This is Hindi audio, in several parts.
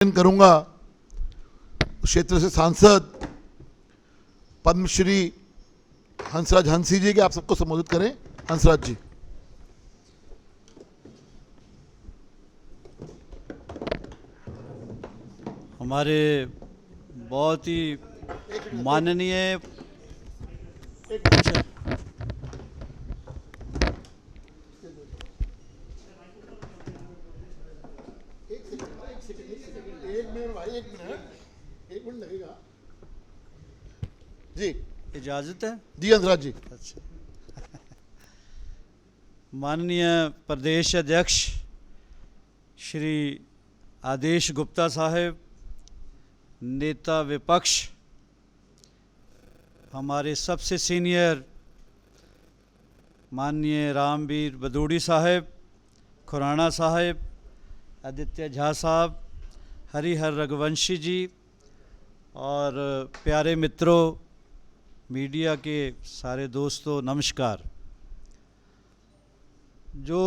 करूंगा क्षेत्र से सांसद पद्मश्री हंसराज हंसी जी के आप सबको संबोधित करें। हंसराज जी। हमारे बहुत ही माननीय एक मिनट लगेगा जी। इजाज़त है जी हंसराज जी। अच्छा। माननीय प्रदेश अध्यक्ष श्री आदेश गुप्ता साहब, नेता विपक्ष, हमारे सबसे सीनियर माननीय रामवीर बदूड़ी साहब, खुराना साहब, आदित्य झा साहब, हरिहर रघुवंशी जी और प्यारे मित्रों, मीडिया के सारे दोस्तों, नमस्कार। जो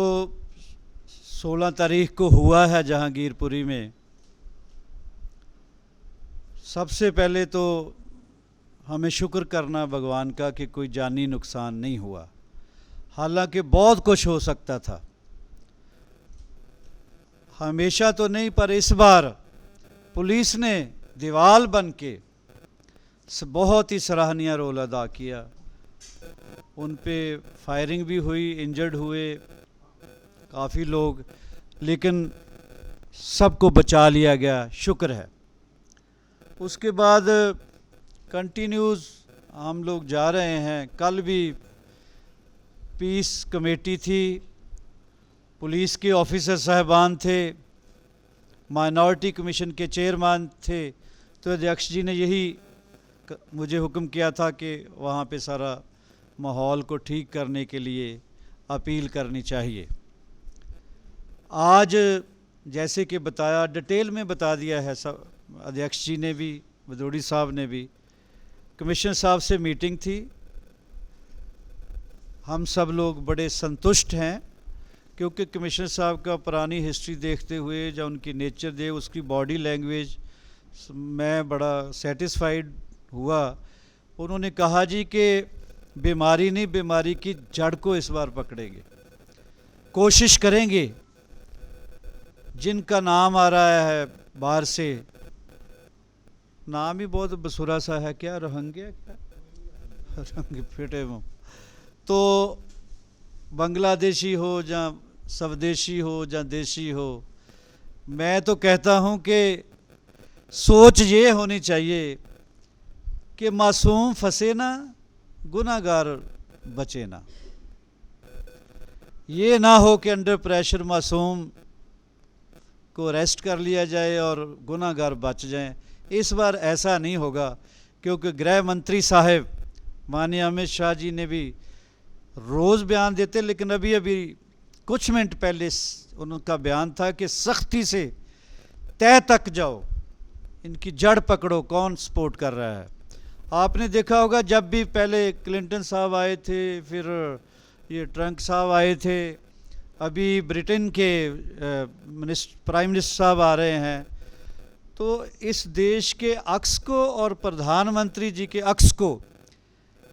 16 तारीख को हुआ है जहांगीरपुरी में, सबसे पहले तो हमें शुक्र करना भगवान का कि कोई जानी नुकसान नहीं हुआ। हालांकि बहुत कुछ हो सकता था, हमेशा तो नहीं, पर इस बार पुलिस ने दीवार बन के बहुत ही सराहनीय रोल अदा किया। उन पे फायरिंग भी हुई, इंजर्ड हुए काफ़ी लोग, लेकिन सबको बचा लिया गया, शुक्र है। उसके बाद कंटिन्यूज़ हम लोग जा रहे हैं। कल भी पीस कमेटी थी, पुलिस के ऑफिसर साहबान थे, माइनॉरिटी कमीशन के चेयरमैन थे, तो अध्यक्ष जी ने यही मुझे हुक्म किया था कि वहाँ पे सारा माहौल को ठीक करने के लिए अपील करनी चाहिए। आज जैसे कि बताया, डिटेल में बता दिया है सब, अध्यक्ष जी ने भी, बदूड़ी साहब ने भी, कमिश्नर साहब से मीटिंग थी। हम सब लोग बड़े संतुष्ट हैं क्योंकि कमिश्नर साहब का पुरानी हिस्ट्री देखते हुए, जब उनकी नेचर दे, उसकी बॉडी लैंग्वेज, मैं बड़ा सेटिस्फाइड हुआ। उन्होंने कहा जी कि बीमारी नहीं, बीमारी की जड़ को इस बार पकड़ेंगे, कोशिश करेंगे। जिनका नाम आ रहा है बाहर से, नाम ही बहुत बसुरा सा है, क्या रोहिंग्या, क्या रंग फिटे मुँह, तो बांग्लादेशी हो या स्वदेशी हो या देशी हो, मैं तो कहता हूं कि सोच ये होनी चाहिए कि मासूम फंसे ना, गुनाहगार बचे ना। ये ना हो कि अंडर प्रेशर मासूम को अरेस्ट कर लिया जाए और गुनाहगार बच जाएं। इस बार ऐसा नहीं होगा, क्योंकि गृह मंत्री साहब माननीय अमित शाह जी ने भी रोज़ बयान देते, लेकिन अभी अभी कुछ मिनट पहले उनका बयान था कि सख्ती से तह तक जाओ, इनकी जड़ पकड़ो, कौन सपोर्ट कर रहा है। आपने देखा होगा, जब भी पहले क्लिंटन साहब आए थे, फिर ये ट्रंप साहब आए थे, अभी ब्रिटेन के प्राइम मिनिस्टर साहब आ रहे हैं, तो इस देश के अक्स को और प्रधानमंत्री जी के अक्स को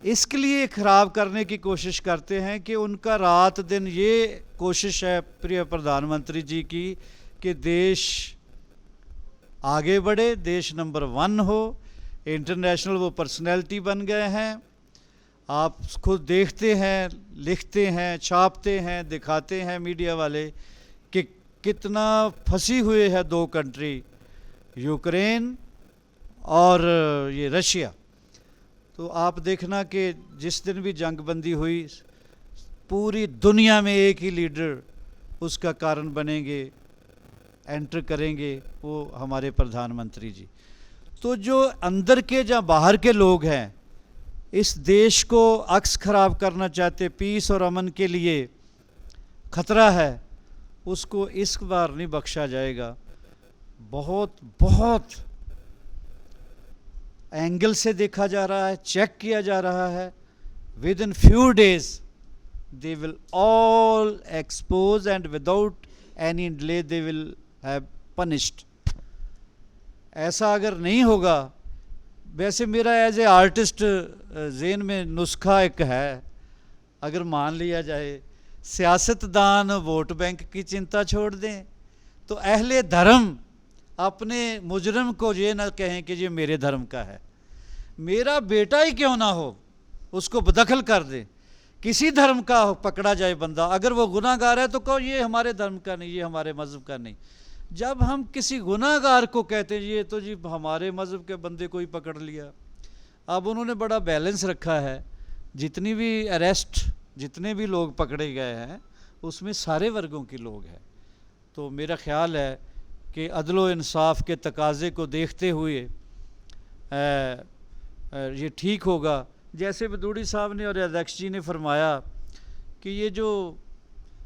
इसके लिए ख़राब करने की कोशिश करते हैं कि उनका रात दिन ये कोशिश है, प्रिय प्रधानमंत्री जी की, कि देश आगे बढ़े, देश नंबर 1 हो, इंटरनेशनल वो पर्सनैलिटी बन गए हैं। आप खुद देखते हैं, लिखते हैं, छापते हैं, दिखाते हैं मीडिया वाले कि कितना फंसी हुए है 2 कंट्री, यूक्रेन और ये रशिया। तो आप देखना कि जिस दिन भी जंगबंदी हुई, पूरी दुनिया में एक ही लीडर उसका कारण बनेंगे, एंटर करेंगे, वो हमारे प्रधानमंत्री जी। तो जो अंदर के या बाहर के लोग हैं, इस देश को अक्स खराब करना चाहते, पीस और अमन के लिए खतरा है, उसको इस बार नहीं बख्शा जाएगा। बहुत बहुत एंगल से देखा जा रहा है, चेक किया जा रहा है। With in few days they will all expose and without any delay they will have punished. ऐसा अगर नहीं होगा, वैसे मेरा एज ए आर्टिस्ट ज़हन में नुस्खा एक है, अगर मान लिया जाए सियासतदान वोट बैंक की चिंता छोड़ दें तो अहले धर्म अपने मुजरम को ये ना कहें कि ये मेरे धर्म का है, मेरा बेटा ही क्यों ना हो उसको बदखल कर दें, किसी धर्म का हो पकड़ा जाए बंदा, अगर वो गुनाहगार है तो कहो ये हमारे धर्म का नहीं, ये हमारे मज़हब का नहीं। जब हम किसी गुनाहगार को कहते हैं ये तो जी हमारे मज़हब के बंदे को ही पकड़ लिया। अब उन्होंने बड़ा बैलेंस रखा है, जितनी भी अरेस्ट, जितने भी लोग पकड़े गए हैं उसमें सारे वर्गों के लोग हैं। तो मेरा ख़्याल है कि अदलो इंसाफ के तकाज़े को देखते हुए ये ठीक होगा। जैसे बदूड़ी साहब ने और अध्यक्ष जी ने फरमाया कि ये जो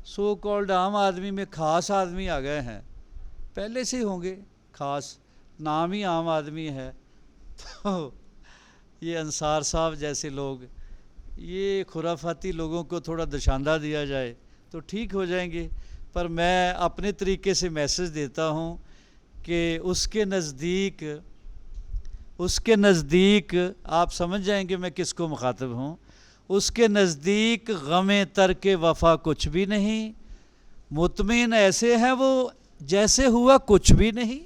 सो कॉल्ड आम आदमी में ख़ास आदमी आ गए हैं, पहले से होंगे ख़ास, नाम ही आम आदमी है, तो ये अंसार साहब जैसे लोग, ये खुराफाती लोगों को थोड़ा दशांदा दिया जाए तो ठीक हो जाएंगे। पर मैं अपने तरीके से मैसेज देता हूँ कि उसके नज़दीक आप समझ जाएंगे मैं किसको मुखातिब हूँ, उसके नज़दीक गमे तर्क वफ़ा कुछ भी नहीं, मुतमिन ऐसे हैं वो जैसे हुआ कुछ भी नहीं।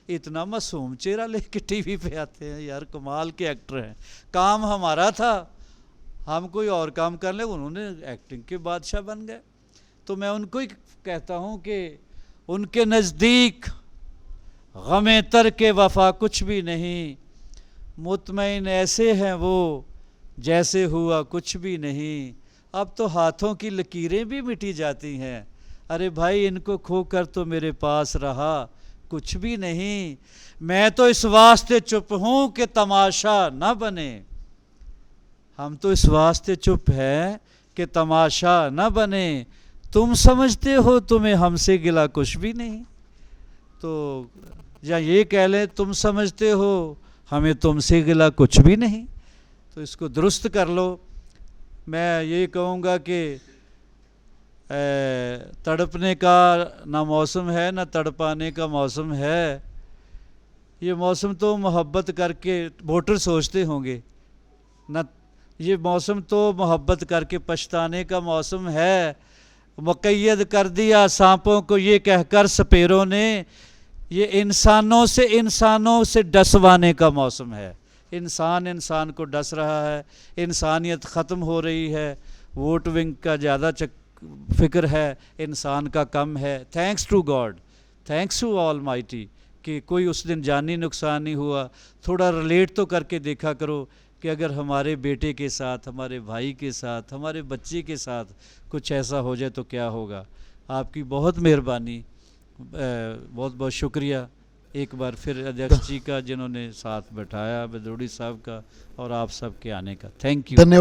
इतना मासूम चेहरा लेके टीवी पे आते हैं यार, कमाल के एक्टर हैं। काम हमारा था, हम कोई और काम कर ले, उन्होंने एक्टिंग के बादशाह बन गए। तो मैं उनको ही कहता हूँ कि उनके नज़दीक गमे तर्क वफ़ा कुछ भी नहीं, मुतमईन ऐसे हैं वो जैसे हुआ कुछ भी नहीं। अब तो हाथों की लकीरें भी मिटी जाती हैं, अरे भाई इनको खोकर तो मेरे पास रहा कुछ भी नहीं। मैं तो इस वास्ते चुप हूँ कि तमाशा न बने, हम तो इस वास्ते चुप हैं कि तमाशा न बने। तुम समझते हो तुम्हें हमसे गिला कुछ भी नहीं, तो या ये कह लें तुम समझते हो हमें तुमसे गिला कुछ भी नहीं। तो इसको दुरुस्त कर लो। मैं ये कहूँगा कि तड़पने का ना मौसम है ना तड़पाने का मौसम है, ये मौसम तो मोहब्बत करके वोटर सोचते होंगे ना, ये मौसम तो मोहब्बत करके पछताने का मौसम है। मुक़य्यद कर दिया सांपों को ये कहकर सपेरों ने, ये इंसानों से डसवाने का मौसम है। इंसान को डस रहा है, इंसानियत ख़त्म हो रही है, वोट विंग का ज़्यादा फिक्र है, इंसान का कम है। Thanks to God, thanks to almighty कि कोई उस दिन जानी नुकसान नहीं हुआ। थोड़ा रिलेट तो करके देखा करो कि अगर हमारे बेटे के साथ, हमारे भाई के साथ, हमारे बच्चे के साथ कुछ ऐसा हो जाए तो क्या होगा। आपकी बहुत मेहरबानी, बहुत बहुत शुक्रिया एक बार फिर अध्यक्ष जी का जिन्होंने साथ बैठाया, बदूड़ी साहब का और आप सब के आने का। Thank you. धन्यवाद।